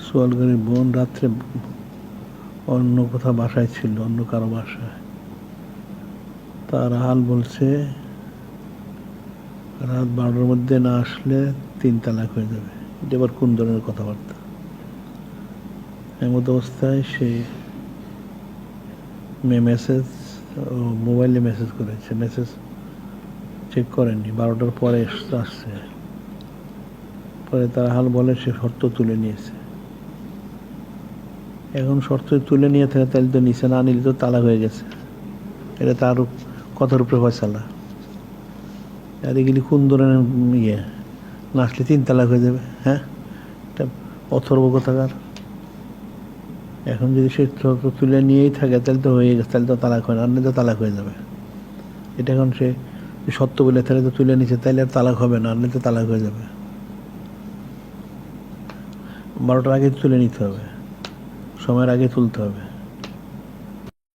সোয়ালগাড়ির বোন রাত্রে অন্য কোথাও বাসায় ছিল, অন্য কারো বাসায়। তার হাল বলছে রাত 12টার মধ্যে না আসলে 3 তালাক হয়ে যাবে। এটা আবার কোন ধরনের কথাবার্তা? এমত অবস্থায় সে মেসেজ মোবাইলে মেসেজ করেছে, মেসেজ চেক করেননি, 12টার পরে আসছে। পরে তার হাল বলে সে শর্ত তুলে নিয়েছে। এখন শর্ত তুলে নিয়ে থাকে, তাহলে তো নিচে না নিলে তো তালাক হয়ে গেছে। এটা তার কথার উপরে ফয়সালা। আর এগুলি কোন ধরনের না আসলে 3 তালাক হয়ে যাবে? হ্যাঁ, এটা অথর্ব কথাকার। এখন যদি সে শর্ত তুলে নিয়েই থাকে তাহলে তো হয়ে গেছে, তাহলে তো তালাক হয় না, আর তো তালাক হয়ে যাবে। এটা এখন সে সত্য বলে তাহলে তো তুলে নিচ্ছে, তাহলে আর তালাক হবে না, আর তো তালাক হয়ে যাবে। 12টার আগে তুলে নিতে হবে, সময়ের আগে তুলতে হবে।